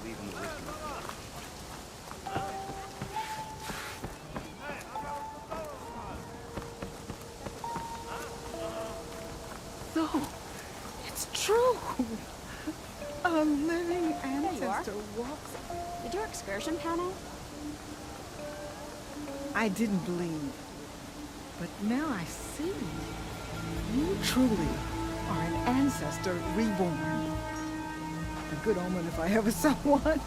believe in the wisdom of the ancients. So, it's true. A living ancestor walks. Did your excursion pan out? I didn't believe, but now I see. You truly are an ancestor reborn. A good omen if I ever saw one.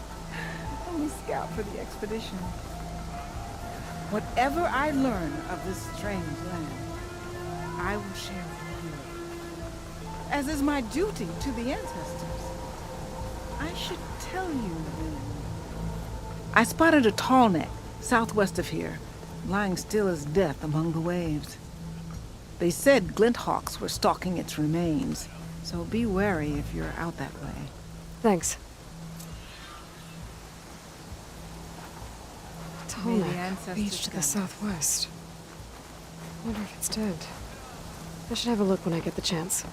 I'm a scout for the expedition. Whatever I learn of this strange land, I will share with you. As is my duty to the ancestors. I should tell you then. I spotted a tall neck southwest of here, lying still as death among the waves. They said glinthawks were stalking its remains, so be wary if you're out that way. Thanks. May the Tallneck, ancestors beach to the guide us. southwest. I wonder if it's dead. I should have a look when I get the chance.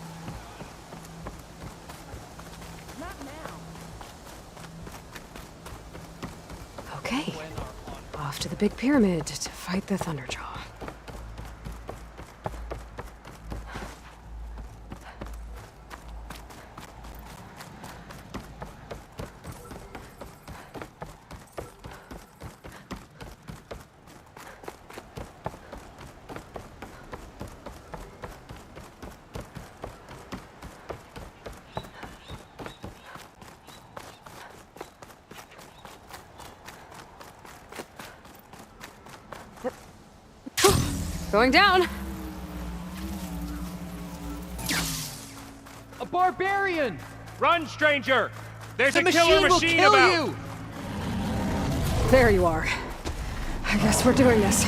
Okay. Off to the big pyramid to fight the Thunderjaw. Going down! A barbarian! Run, stranger! There's The a killer will machine kill about! you! There you are. I guess we're doing this.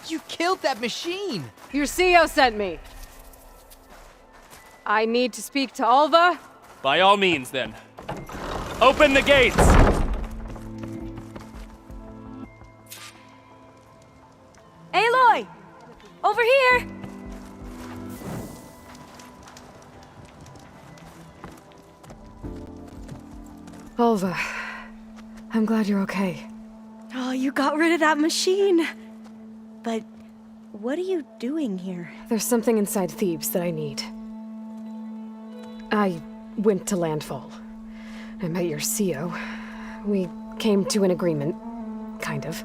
You killed that machine! Your CEO sent me. I need to speak to Alva. By all means, then. Open the gates! Aloy! Over here! Alva, I'm glad you're okay. Oh, you got rid of that machine. But what are you doing here? There's something inside Thebes that I need. I went to Landfall. I met your CEO. We came to an agreement, kind of.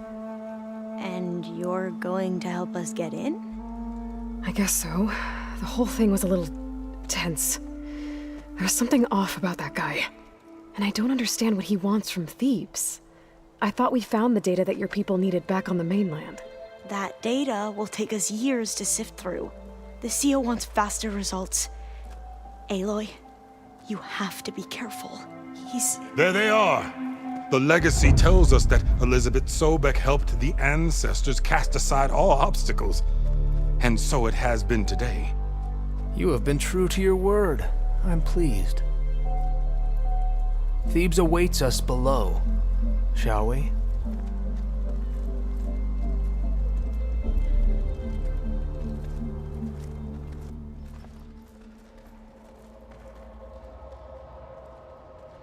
And you're going to help us get in? I guess so. The whole thing was a little tense. There's something off about that guy. And I don't understand what he wants from Thebes. I thought we found the data that your people needed back on the mainland. That data will take us years to sift through. The CEO wants faster results. Aloy, you have to be careful. There they are. The legacy tells us that Elizabeth Sobek helped the ancestors cast aside all obstacles. And so it has been today. You have been true to your word. I'm pleased. Thebes awaits us below, shall we?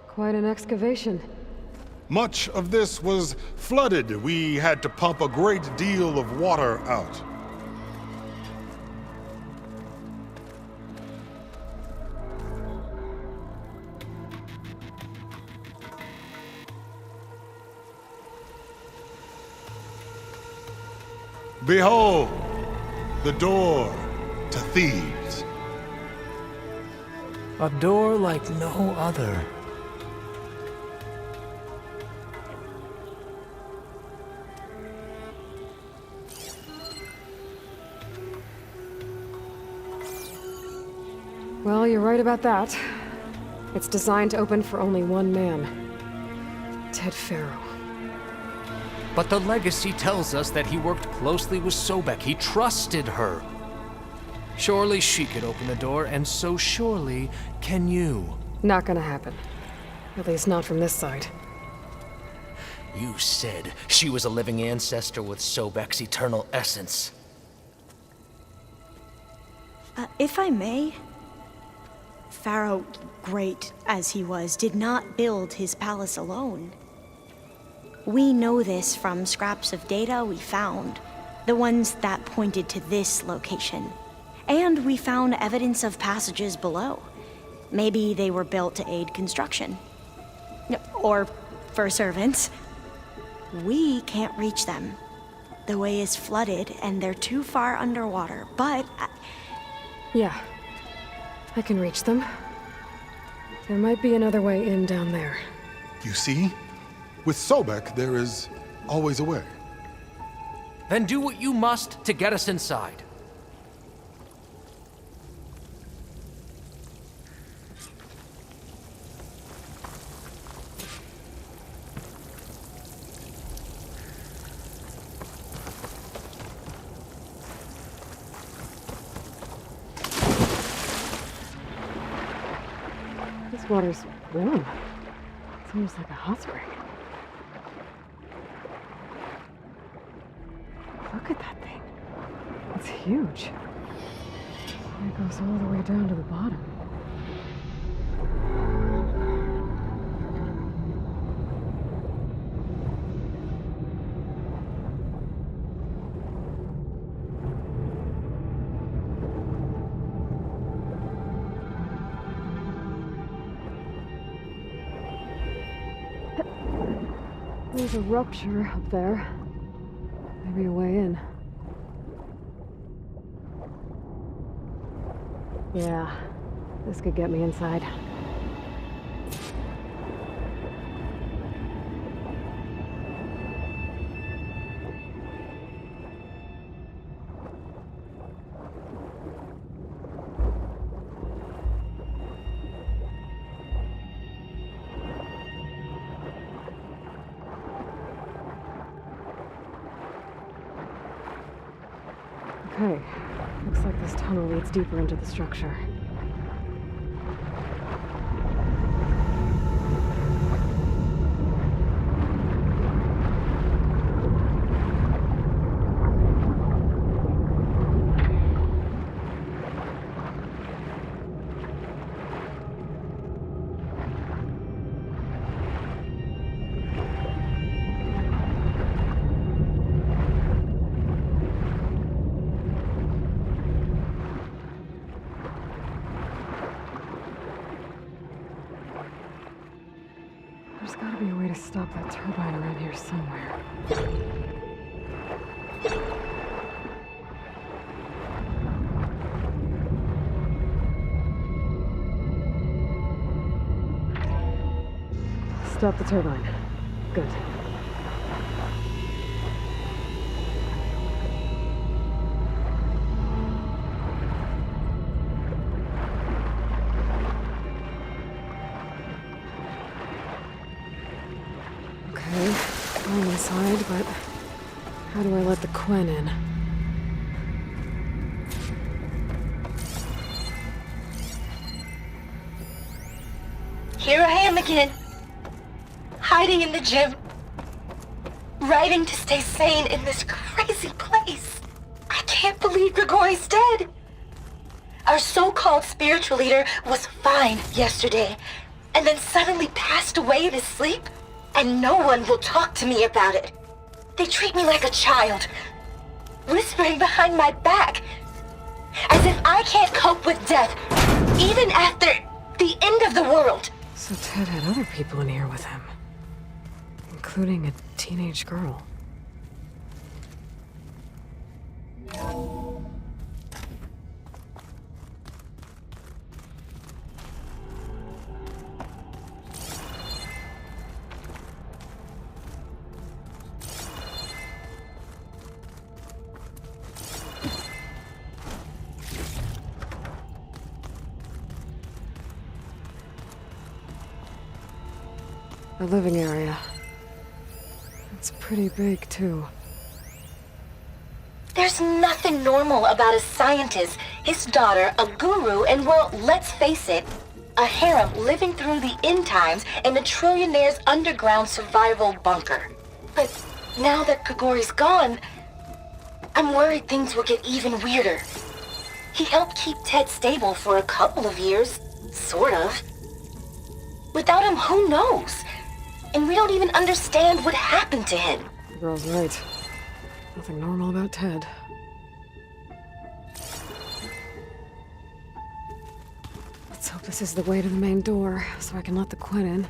Quite an excavation. Much of this was flooded. We had to pump a great deal of water out. Behold, the door to Thebes. A door like no other. Well, you're right about that. It's designed to open for only one man. Ted Faro. But the legacy tells us that he worked closely with Sobek. He trusted her. Surely she could open the door, and so surely can you. Not gonna happen. At least not from this side. You said she was a living ancestor with Sobek's eternal essence. If I may, Pharaoh, great as he was, did not build his palace alone. We know this from scraps of data we found, the ones that pointed to this location. And we found evidence of passages below. Maybe they were built to aid construction. Or for servants. We can't reach them. The way is flooded and they're too far underwater, but... Yeah. I can reach them. There might be another way in down there. You see? With Sobek, there is always a way. Then do what you must to get us inside. This water's warm. It's almost like a hot spring. Look at that thing. It's huge. And it goes all the way down to the bottom. There's a rupture up there. Maybe a way in. Yeah, this could get me inside. Okay, looks like this tunnel leads deeper into the structure. There's gotta be a way to stop that turbine around here somewhere. Stop the turbine. Good. Okay, I'm inside, but how do I let the Quen in? Here I am again, hiding in the gym, writing to stay sane in this crazy place. I can't believe Grigori's dead. Our so-called spiritual leader was fine yesterday, and then suddenly passed away in his sleep, and no one will talk to me about it. They treat me like a child, whispering behind my back, as if I can't cope with death, even after the end of the world. So Ted had other people in here with him, including a teenage girl. The living area. It's pretty big, too. There's nothing normal about a scientist, his daughter, a guru, and well, let's face it, a harem living through the end times in a trillionaire's underground survival bunker. But now that Grigori's gone, I'm worried things will get even weirder. He helped keep Ted stable for a couple of years, sort of. Without him, who knows? And we don't even understand what happened to him. The girl's right. Nothing normal about Ted. Let's hope this is the way to the main door, so I can let the Quen in.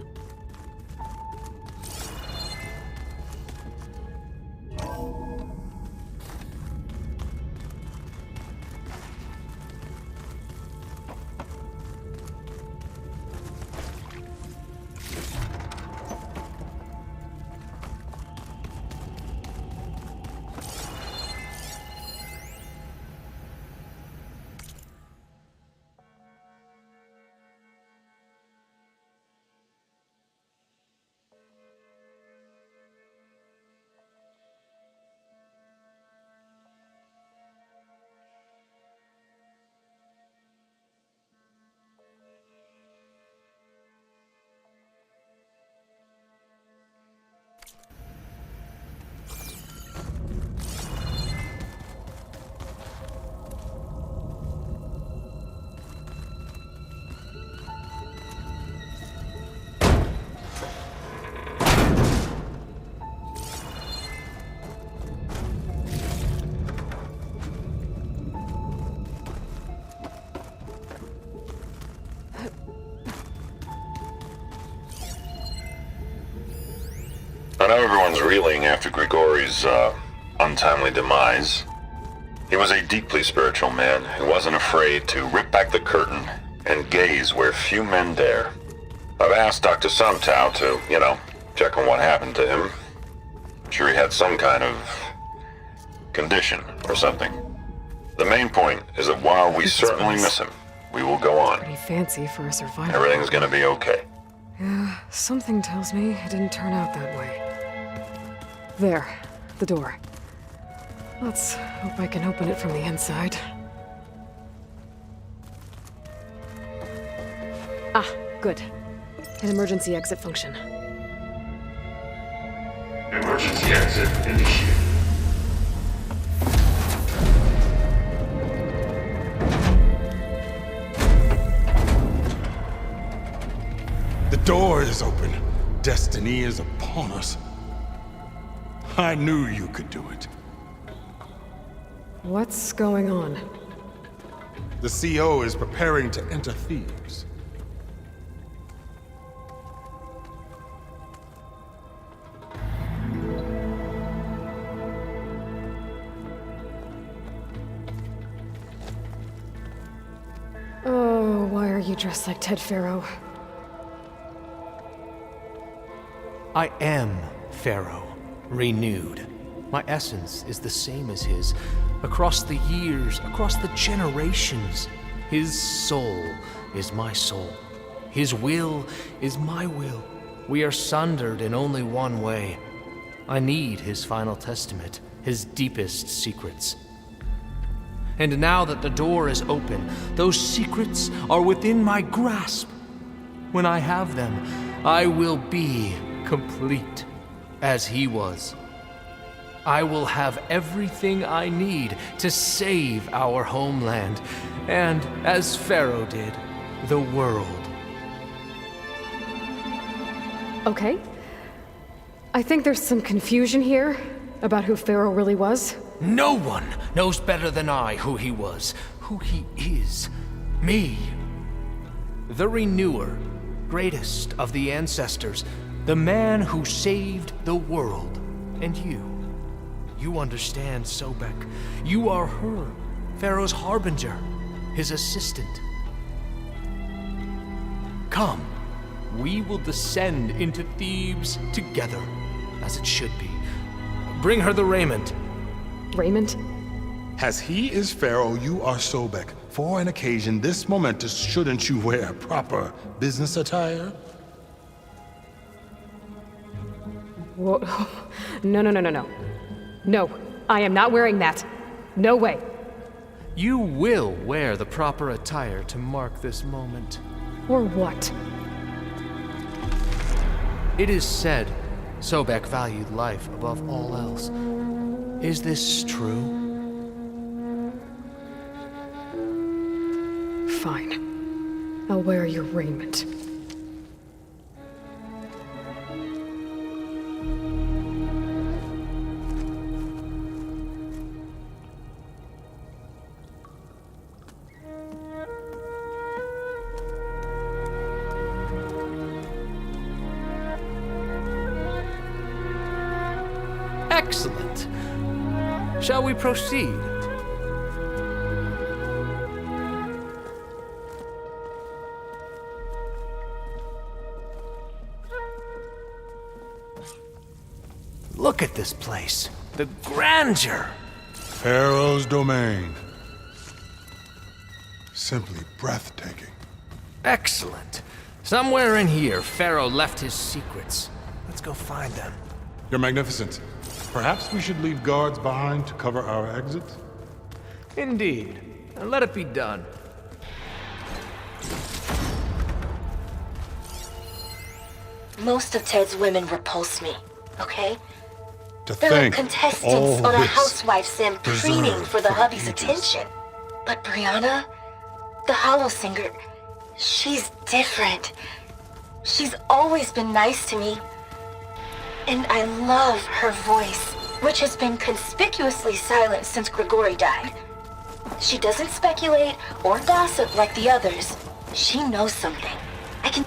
I know everyone's reeling after Grigori's untimely demise. He was a deeply spiritual man who wasn't afraid to rip back the curtain and gaze where few men dare. I've asked Dr. Sumtow to, check on what happened to him. I'm sure he had some kind of condition or something. The main point is that while we certainly miss him, we will go on. Pretty fancy for a survivor. Everything's gonna be okay. Yeah, something tells me it didn't turn out that way. There, the door. Let's hope I can open it from the inside. Ah, good. An emergency exit function. Emergency exit initiated. The door is open. Destiny is upon us. I knew you could do it. What's going on? The CO is preparing to enter Thebes. Oh, why are you dressed like Ted Faro? I am Pharaoh, renewed. My essence is the same as his. Across the years, across the generations, his soul is my soul. His will is my will. We are sundered in only one way. I need his final testament, his deepest secrets. And now that the door is open, those secrets are within my grasp. When I have them, I will be complete, as he was. I will have everything I need to save our homeland, and, as Pharaoh did, the world. Okay. I think there's some confusion here about who Pharaoh really was. No one knows better than I who he was, who he is. Me. The Renewer, greatest of the ancestors, the man who saved the world. And you. You understand, Sobek. You are her, Pharaoh's harbinger, his assistant. Come, we will descend into Thebes together, as it should be. Bring her the raiment. Raymond? As he is Pharaoh, you are Sobek. For an occasion this momentous, shouldn't you wear proper business attire? Whoa. No. No, I am not wearing that. No way. You will wear the proper attire to mark this moment. Or what? It is said Sobek valued life above all else. Is this true? Fine. I'll wear your raiment. Excellent. Shall we proceed? Look at this place. The grandeur. Pharaoh's domain. Simply breathtaking. Excellent. Somewhere in here, Pharaoh left his secrets. Let's go find them. Your Magnificence, perhaps we should leave guards behind to cover our exits? Indeed. And let it be done. Most of Ted's women repulse me, okay? To They're think contestants all on a this housewife sim preening preserved for the for hubby's ages. attention. But Brianna, the Hollow Singer, she's different. She's always been nice to me. And I love her voice, which has been conspicuously silent since Grigori died. She doesn't speculate or gossip like the others. She knows something. I can...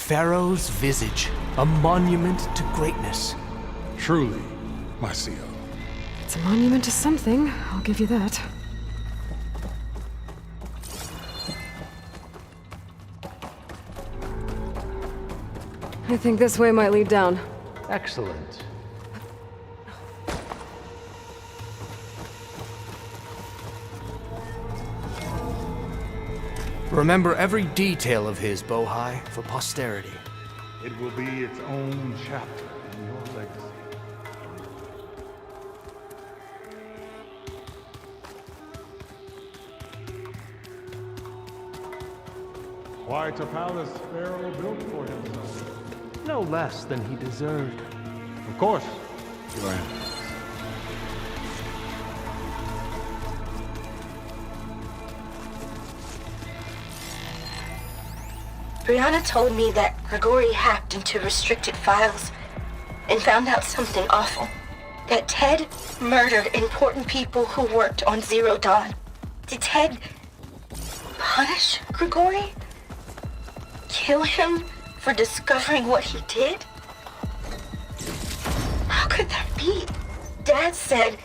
Pharaoh's visage, a monument to greatness. Truly, my seal. It's a monument to something, I'll give you that. I think this way might lead down. Excellent. Remember every detail of his, Bohai, for posterity. It will be its own chapter in your legacy. Quite a palace Pharaoh built for himself. No less than he deserved. Of course, Your Highness. Brianna told me that Grigori hacked into restricted files and found out something awful. That Ted murdered important people who worked on Zero Dawn. Did Ted punish Grigori? Kill him for discovering what he did? How could that be? Dad said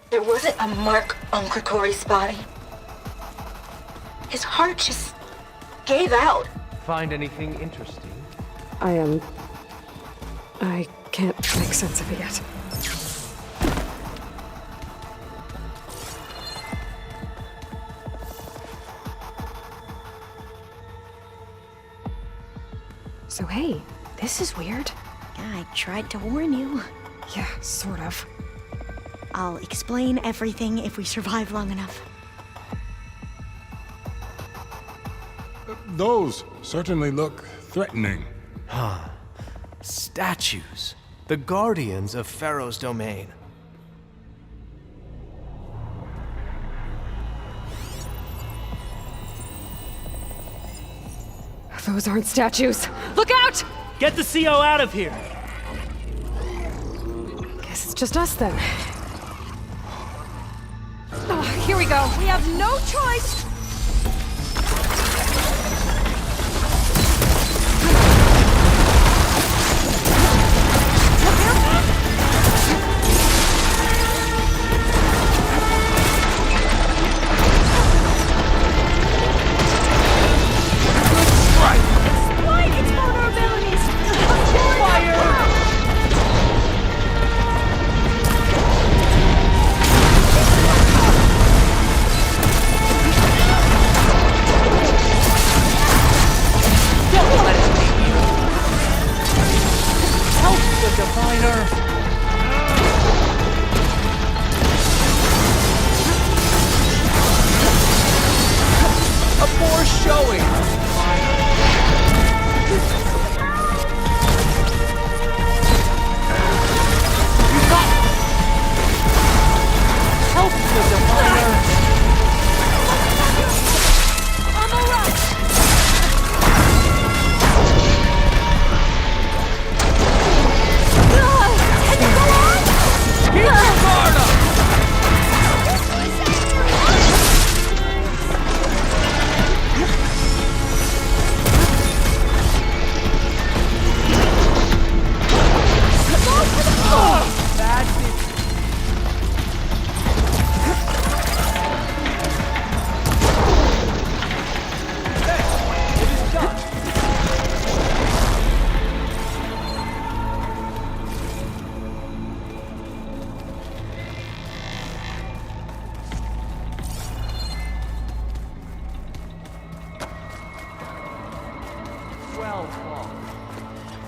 there wasn't a mark on Grigori's body. His heart just gave out. Find anything interesting? I can't make sense of it yet. So hey, this is weird. Yeah, I tried to warn you. Yeah, sort of. I'll explain everything if we survive long enough. Those certainly look threatening. Statues. The guardians of Pharaoh's domain. Those aren't statues. Look out! Get the CO out of here! Guess it's just us then. Oh, here we go. We have no choice.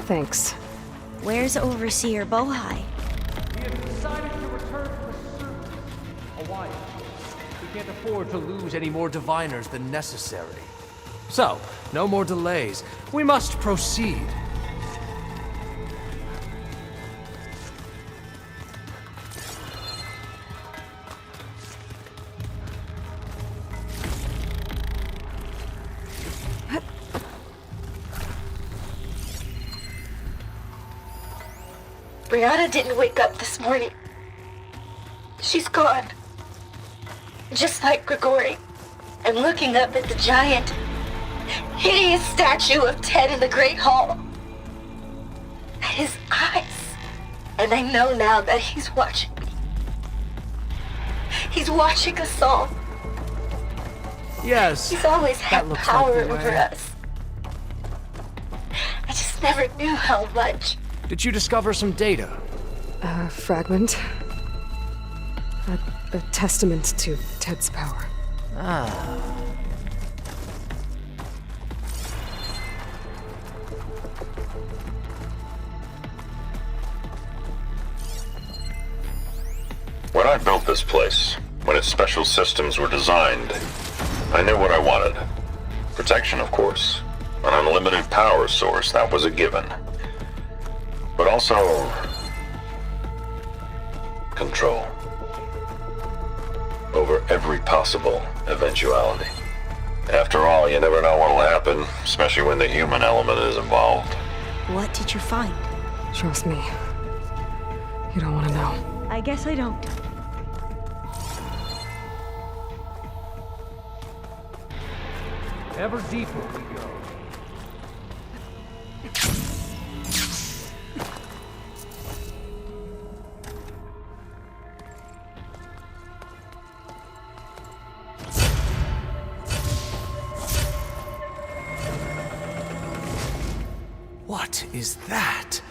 Thanks. Where's Overseer Bohai? He has decided to return to the surface. A while. We can't afford to lose any more diviners than necessary. So, no more delays. We must proceed. Brianna didn't wake up this morning. She's gone. Just like Grigori. I'm looking up at the giant hideous statue of Ted in the Great Hall. At his eyes. And I know now that he's watching me. He's watching us all. Yes. He's always had looks power like the over way. us. I just never knew how much. Did you discover some data? A fragment. A testament to Ted's power. When I built this place, when its special systems were designed, I knew what I wanted. Protection, of course. An unlimited power source, that was a given. But also... control. Over every possible eventuality. After all, you never know what'll happen, especially when the human element is involved. What did you find? Trust me. You don't want to know. I guess I don't. Ever deeper we go. What is that?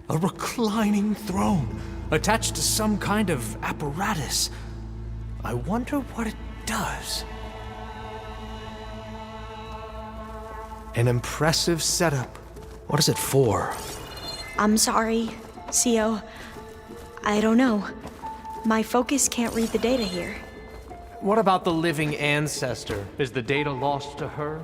A reclining throne, attached to some kind of apparatus. I wonder what it does. An impressive setup. What is it for? I'm sorry, Cio. I don't know. My focus can't read the data here. What about the living ancestor? Is the data lost to her?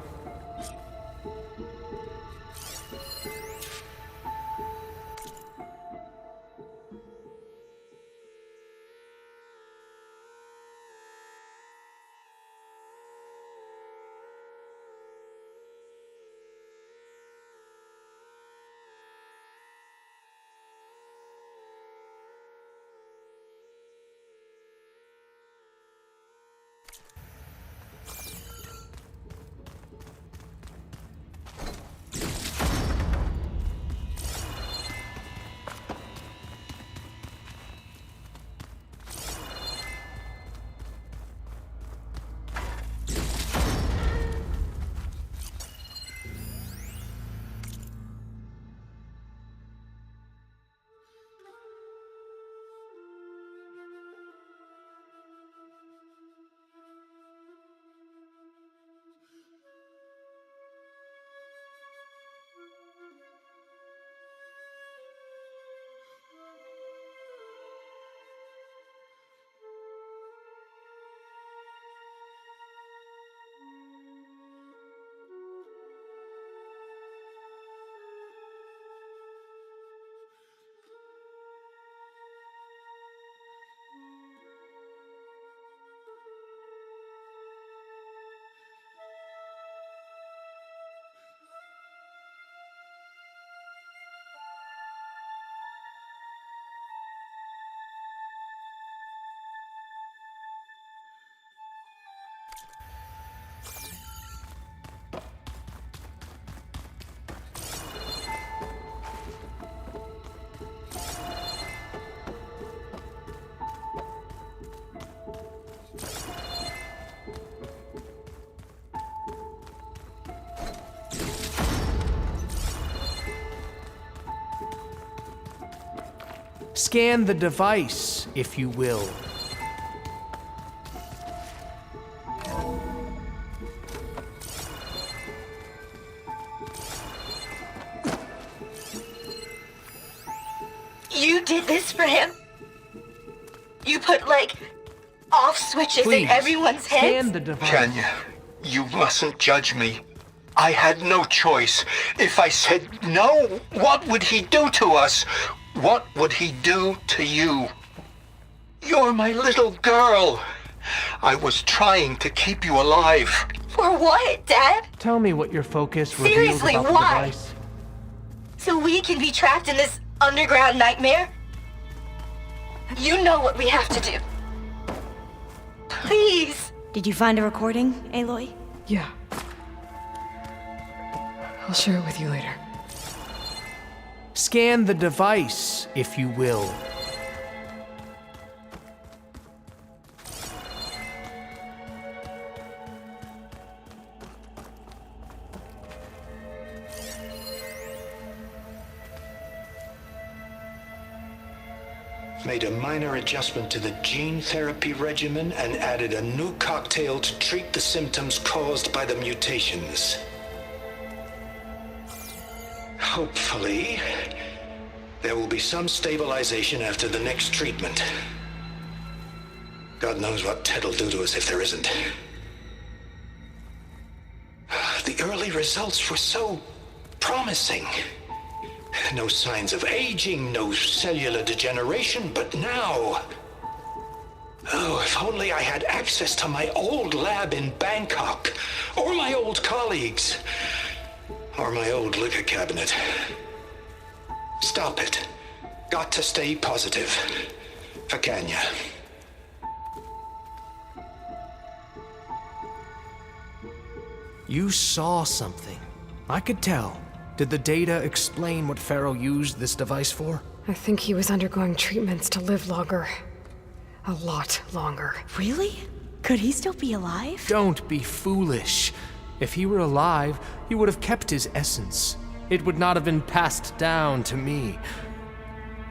Scan the device, if you will. You did this for him? You put, like, off switches Please, in everyone's heads? scan the device. Kenya, you mustn't judge me. I had no choice. If I said no, what would he do to us? What would he do to you? You're my little girl. I was trying to keep you alive. For what, Dad? Tell me what your focus reveals Seriously, about why? the device. So we can be trapped in this underground nightmare? You know what we have to do. Please. Did you find a recording, Aloy? Yeah. I'll share it with you later. Scan the device, if you will. Made a minor adjustment to the gene therapy regimen and added a new cocktail to treat the symptoms caused by the mutations. Hopefully, there will be some stabilization after the next treatment. God knows what Ted'll do to us if there isn't. The early results were so promising. No signs of aging, no cellular degeneration, but now... Oh, if only I had access to my old lab in Bangkok, or my old colleagues, or my old liquor cabinet. Stop it. Got to stay positive. For Kenya. You saw something. I could tell. Did the data explain what Pharaoh used this device for? I think he was undergoing treatments to live longer. A lot longer. Really? Could he still be alive? Don't be foolish. If he were alive, he would have kept his essence. It would not have been passed down to me.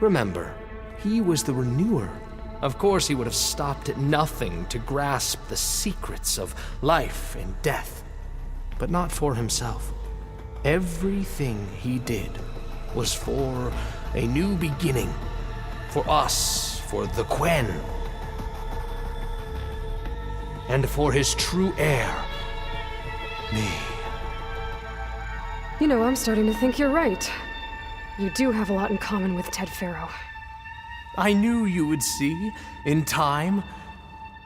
Remember, he was the renewer. Of course, he would have stopped at nothing to grasp the secrets of life and death. But not for himself. Everything he did was for a new beginning. For us, for the Quen. And for his true heir, me. You know, I'm starting to think you're right. You do have a lot in common with Ted Pharaoh. I knew you would see, in time.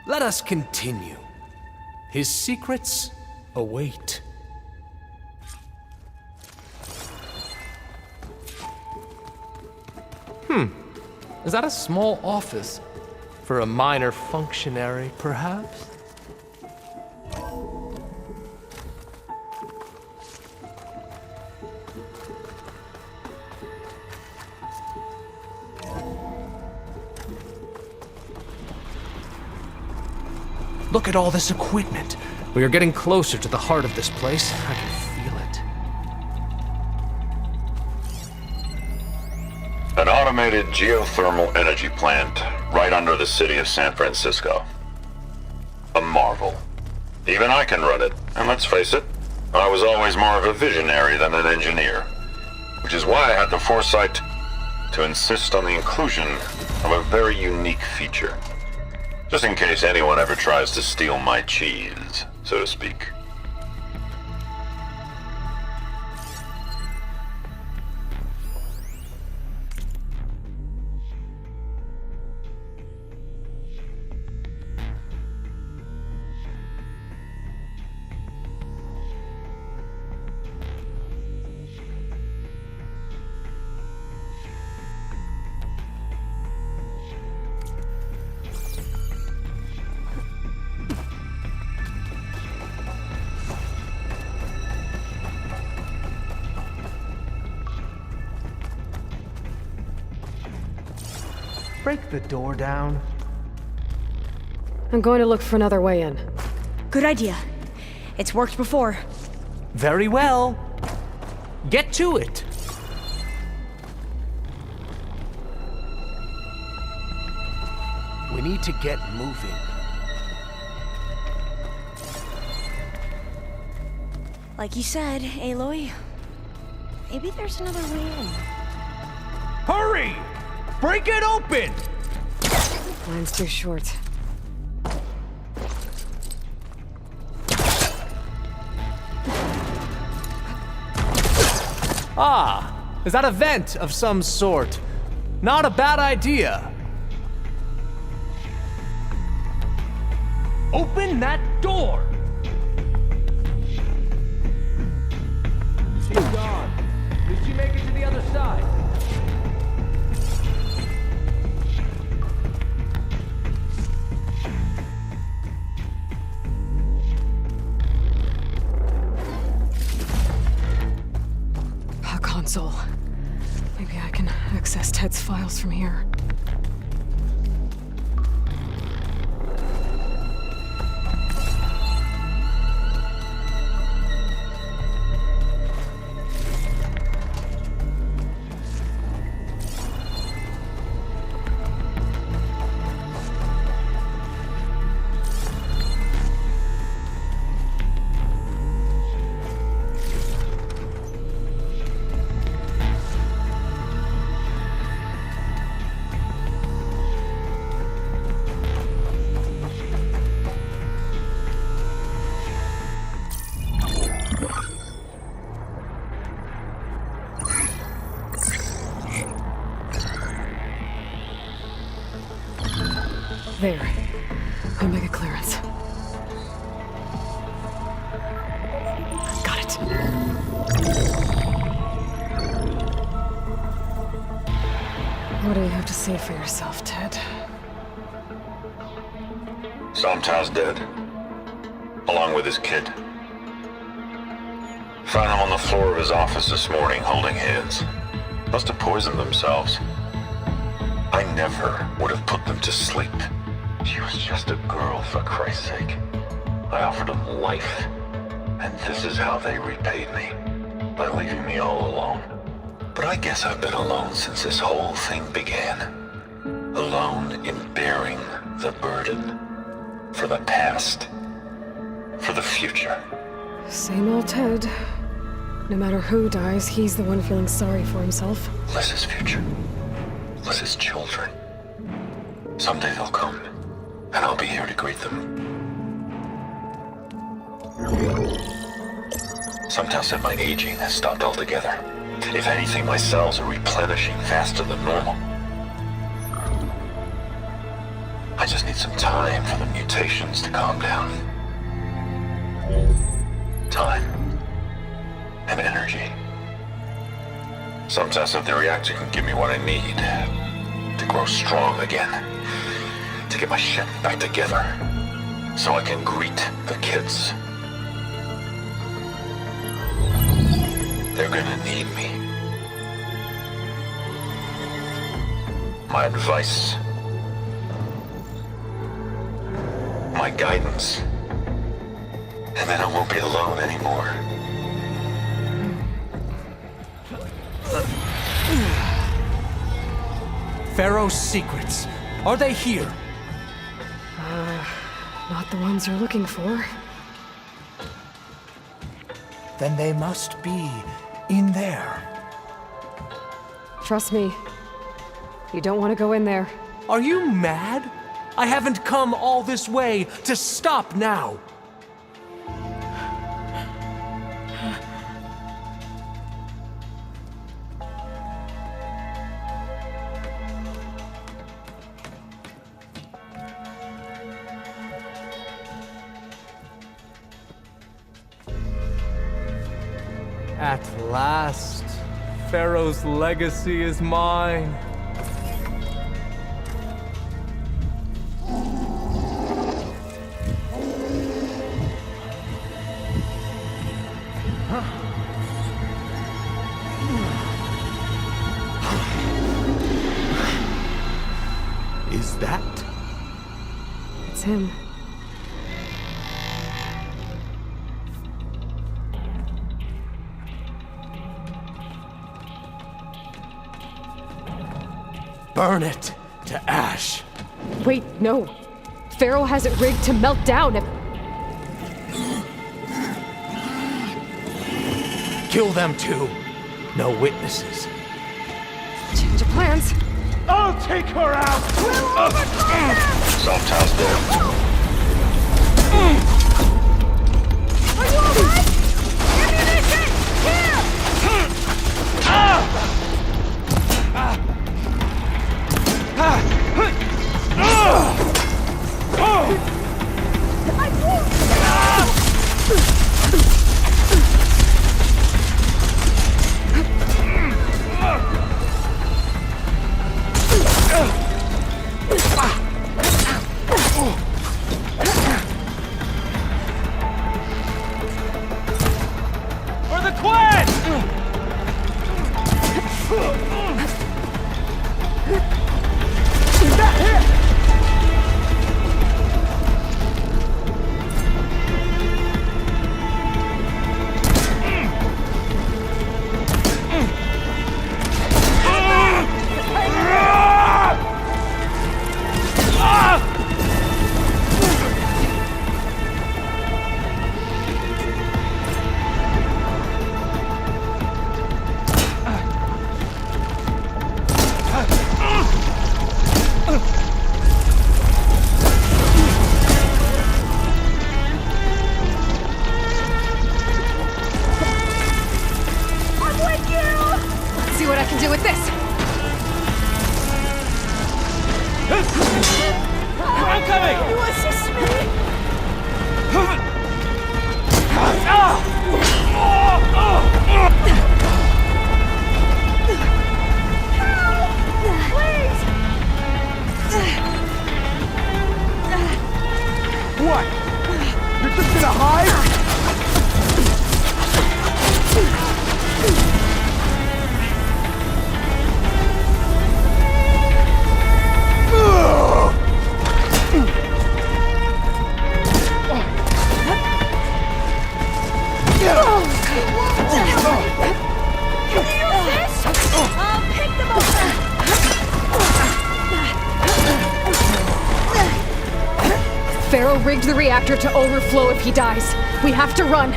Let us continue. His secrets await. Is that a small office? For a minor functionary, perhaps? Look at all this equipment. We are getting closer to the heart of this place. I can feel it. An automated geothermal energy plant right under the city of San Francisco. A marvel. Even I can run it, and let's face it, I was always more of a visionary than an engineer. Which is why I had the foresight to insist on the inclusion of a very unique feature. Just in case anyone ever tries to steal my cheese, so to speak. Break the door down. I'm going to look for another way in. Good idea. It's worked before. Very well. Get to it. We need to get moving. Like you said, Aloy, maybe there's another way in. Hurry! Break it open! Line's too short. Ah, is that a vent of some sort? Not a bad idea. Open that door! She's gone. Did she make it to the other side? console. Maybe I can access Ted's files from here. There. Omega clearance. Got it. What do you have to say for yourself, Ted? Somtow's dead. Along with his kid. Found him on the floor of his office this morning, holding hands. Must have poisoned themselves. I never would have put them to sleep. She was just a girl, for Christ's sake. I offered them life, and this is how they repaid me, by leaving me all alone. But I guess I've been alone since this whole thing began. Alone in bearing the burden. For the past. For the future. Same old Ted. No matter who dies, he's the one feeling sorry for himself. Liz's future. Liz's children. Someday they'll come. And I'll be here to greet them. Sometimes said my aging has stopped altogether. If anything, my cells are replenishing faster than normal. I just need some time for the mutations to calm down. Time. And energy. Sometimes if the reactor can give me what I need to grow strong again. To get my shit back together, so I can greet the kids. They're gonna need me. My advice, my guidance, and then I won't be alone anymore. Pharaoh's secrets. Are they here? Not the ones you're looking for. Then they must be in there. Trust me. You don't want to go in there. Are you mad? I haven't come all this way to stop now. At last, Pharaoh's legacy is mine. Is that? It's him. Burn it to ash. Wait, no. Pharaoh has it rigged to melt down if... Kill them too. No witnesses. Change of plans. I'll take her out! Sometimes there. Are you alright? Ammunition! Here! What? You're just gonna hide? Pharaoh rigged the reactor to overflow if he dies. We have to run.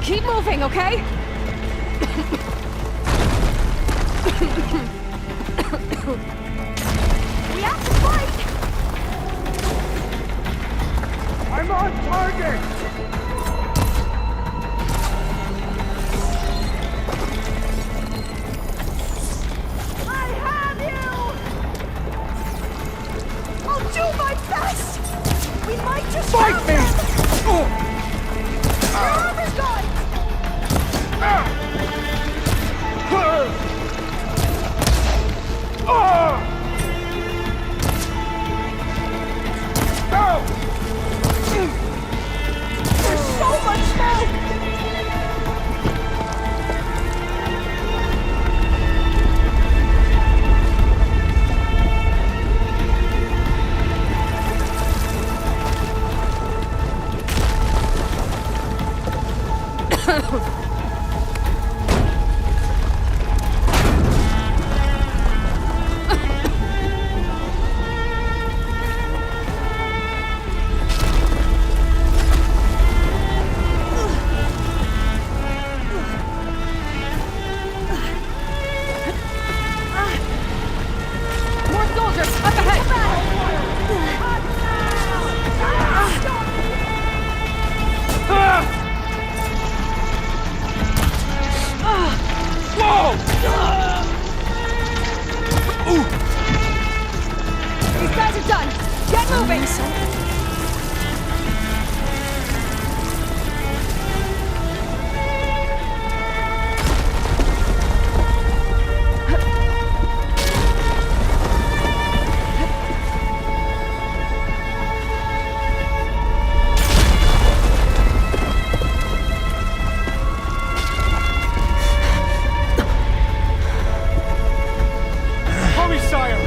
Keep moving, okay? We have to fight! I'm on target! I have you! I'll do my best! We might just Fight me! Your armor's gone! There's so much smoke! More soldiers, up ahead! These guys are done! Get moving! Hurry, sire!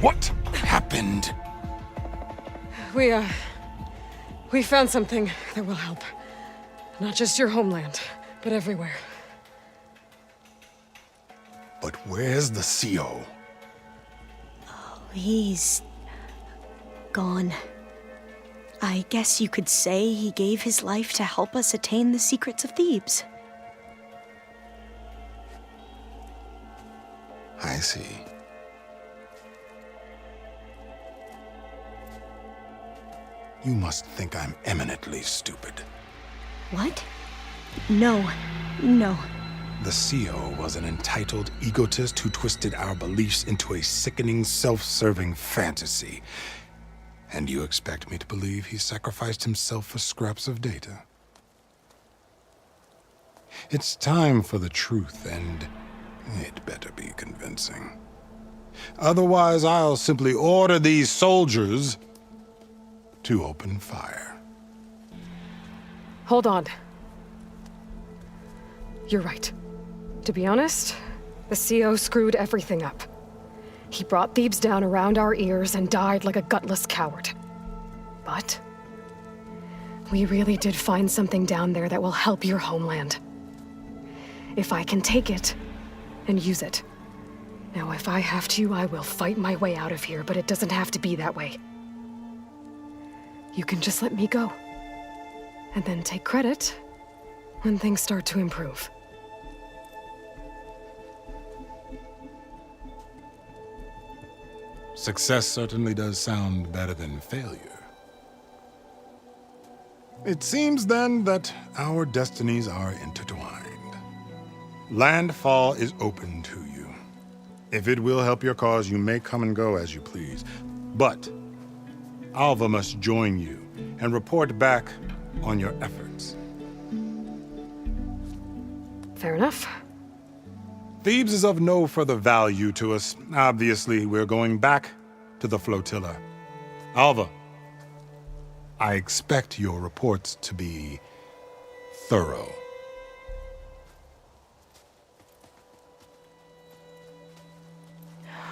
What happened? We found something that will help. Not just your homeland, but everywhere. But where's the CO? He's gone. I guess you could say he gave his life to help us attain the secrets of Thebes. I see. You must think I'm eminently stupid. What? No. No. The CO was an entitled egotist who twisted our beliefs into a sickening, self-serving fantasy. And you expect me to believe he sacrificed himself for scraps of data? It's time for the truth, and it better be convincing. Otherwise, I'll simply order these soldiers to open fire. Hold on. You're right. To be honest, the CO screwed everything up. He brought Thebes down around our ears and died like a gutless coward. But we really did find something down there that will help your homeland. If I can take it and use it. Now, if I have to, I will fight my way out of here, but it doesn't have to be that way. You can just let me go. And then take credit when things start to improve. Success certainly does sound better than failure. It seems then that our destinies are intertwined. Landfall is open to you. If it will help your cause, you may come and go as you please. But Alva must join you and report back on your efforts. Fair enough. Thebes is of no further value to us. Obviously, we're going back to the flotilla. Alva, I expect your reports to be thorough.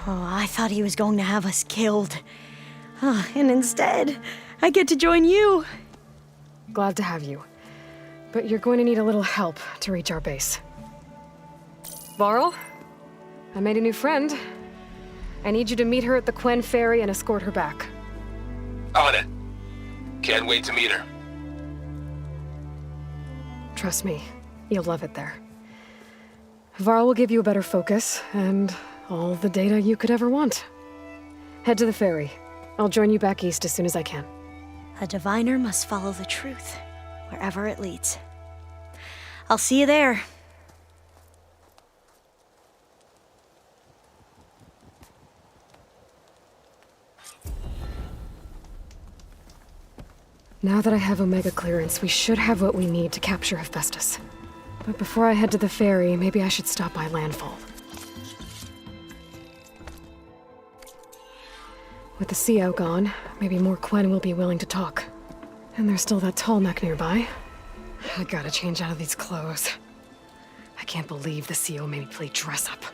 Oh, I thought he was going to have us killed. And instead, I get to join you. Glad to have you. But you're going to need a little help to reach our base. Varl, I made a new friend. I need you to meet her at the Quen Ferry and escort her back. On it. Can't wait to meet her. Trust me, you'll love it there. Varl will give you a better focus, and all the data you could ever want. Head to the ferry. I'll join you back east as soon as I can. A diviner must follow the truth, wherever it leads. I'll see you there. Now that I have Omega clearance, we should have what we need to capture Hephaestus. But before I head to the ferry, maybe I should stop by Landfall. With the CO gone, maybe more Quen will be willing to talk. And there's still that tall neck nearby. I gotta change out of these clothes. I can't believe the CO made me play dress up.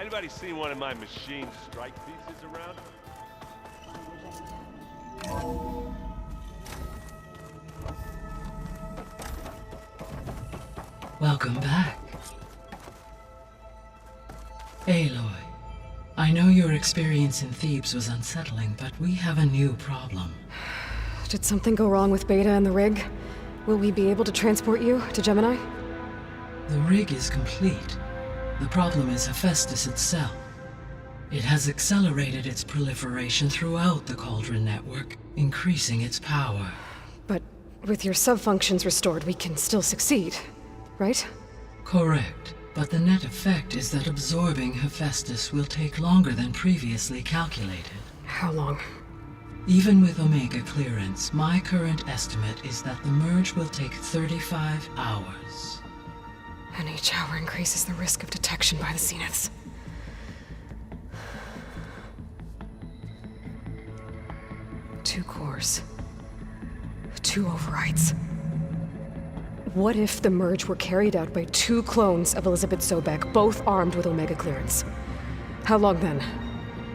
Anybody seen one of my machine strike pieces around? Welcome back. Aloy, I know your experience in Thebes was unsettling, but we have a new problem. Did something go wrong with Beta and the rig? Will we be able to transport you to Gemini? The rig is complete. The problem is Hephaestus itself. It has accelerated its proliferation throughout the Cauldron network, increasing its power. But with your sub-functions restored, we can still succeed, right? Correct. But the net effect is that absorbing Hephaestus will take longer than previously calculated. How long? Even with Omega clearance, my current estimate is that the merge will take 35 hours. And each hour increases the risk of detection by the Zeniths. Two cores. Two overrides. What if the merge were carried out by two clones of Elizabeth Sobek, both armed with Omega clearance? How long then?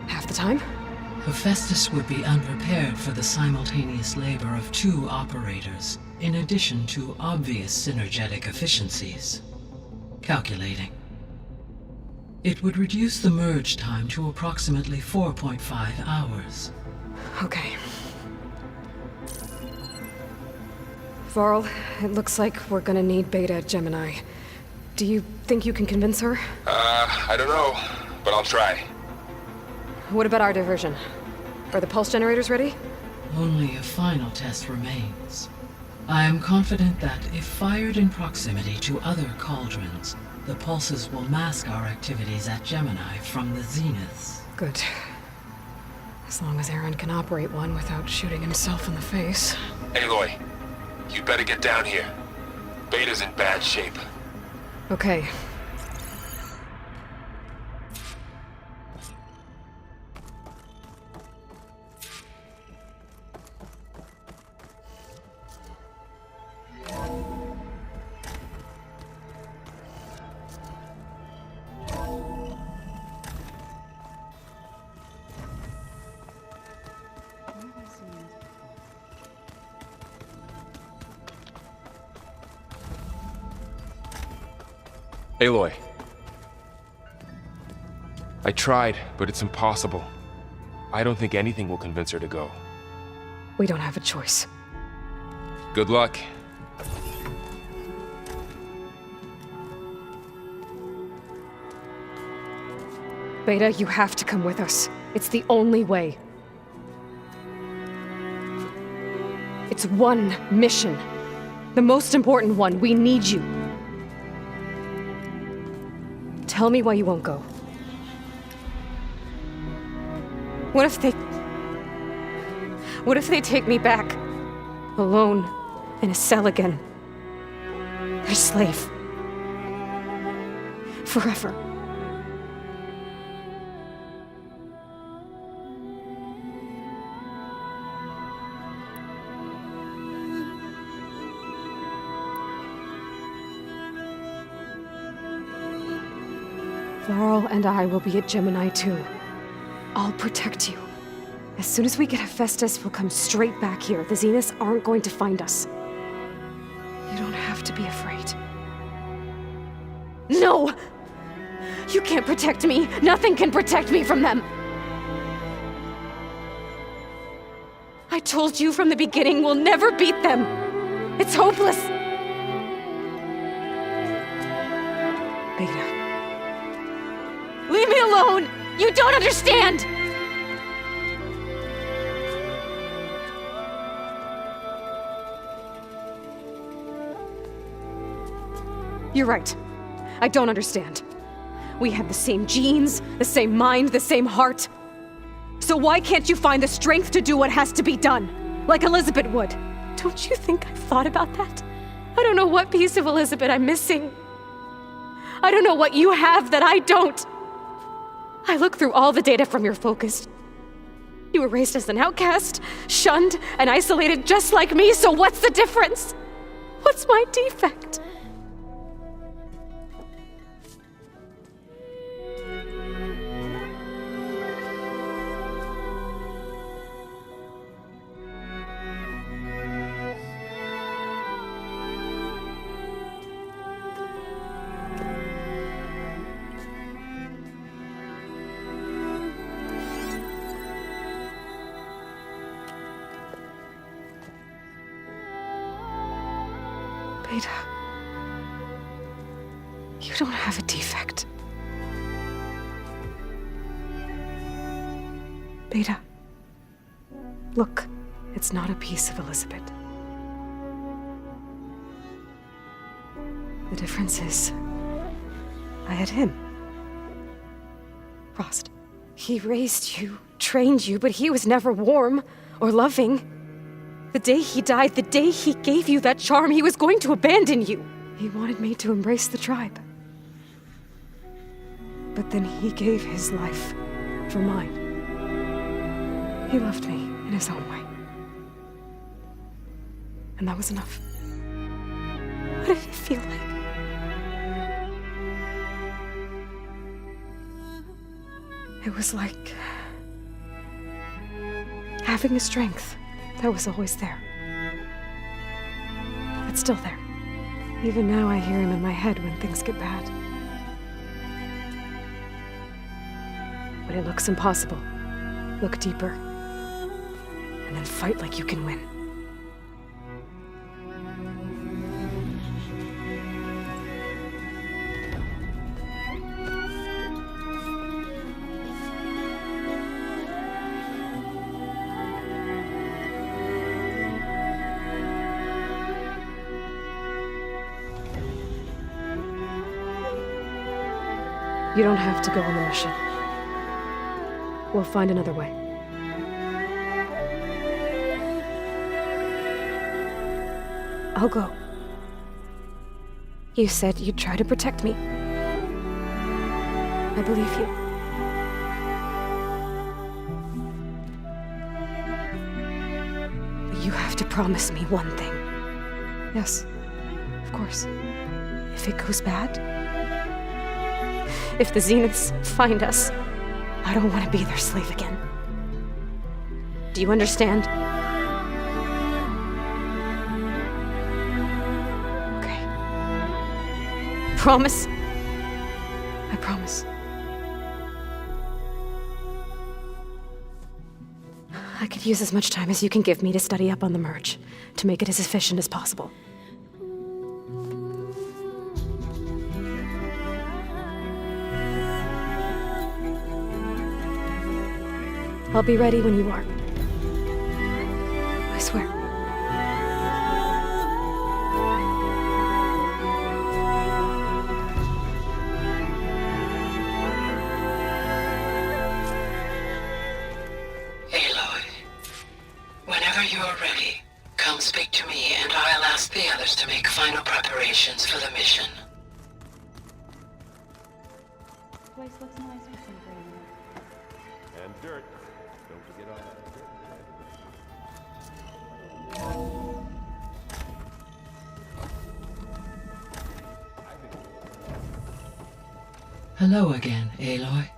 Half the time? Hephaestus would be unprepared for the simultaneous labor of two operators, in addition to obvious synergetic efficiencies. Calculating. It would reduce the merge time to approximately 4.5 hours. Okay. Varl, it looks like we're gonna need Beta at Gemini. Do you think you can convince her? I don't know, but I'll try. What about our diversion? Are the pulse generators ready? Only a final test remains. I am confident that if fired in proximity to other cauldrons, the pulses will mask our activities at Gemini from the Zeniths. Good. As long as Aaron can operate one without shooting himself in the face. Aloy, you better get down here. Beta's in bad shape. Okay. Aloy. I tried, but it's impossible. I don't think anything will convince her to go. We don't have a choice. Good luck. Beta, you have to come with us. It's the only way. It's one mission. The most important one. We need you. Tell me why you won't go. What if they take me back? Alone, in a cell again. Their slave. Forever. Varl and I will be at Gemini too. I'll protect you. As soon as we get Hephaestus, we'll come straight back here. The Zeniths aren't going to find us. You don't have to be afraid. No! You can't protect me! Nothing can protect me from them! I told you from the beginning we'll never beat them! It's hopeless! Beta. Leave me alone! You don't understand! You're right. I don't understand. We have the same genes, the same mind, the same heart. So why can't you find the strength to do what has to be done? Like Elizabeth would. Don't you think I've thought about that? I don't know what piece of Elizabeth I'm missing. I don't know what you have that I don't. I looked through all the data from your focus. You were raised as an outcast, shunned, and isolated just like me, so what's the difference? What's my defect? Beta. You don't have a defect. Beta. Look, it's not a piece of Elizabeth. The difference is, I had him. Rost. He raised you, trained you, but he was never warm or loving. The day he died, the day he gave you that charm, he was going to abandon you. He wanted me to embrace the tribe. But then he gave his life for mine. He loved me in his own way. And that was enough. What did it feel like? It was like having a strength that was always there. It's still there. Even now I hear him in my head when things get bad. When it looks impossible, look deeper. And then fight like you can win. You don't have to go on the mission. We'll find another way. I'll go. You said you'd try to protect me. I believe you. But you have to promise me one thing. Yes, of course. If it goes bad, if the Zeniths find us, I don't want to be their slave again. Do you understand? Okay. Promise? I promise. I could use as much time as you can give me to study up on the merge, to make it as efficient as possible. I'll be ready when you are. I swear. Aloy, whenever you are ready, come speak to me and I'll ask the others to make final preparations for the mission. Place looks nice with some green. And dirt. Don't forget all that dirt. Hello again, Aloy.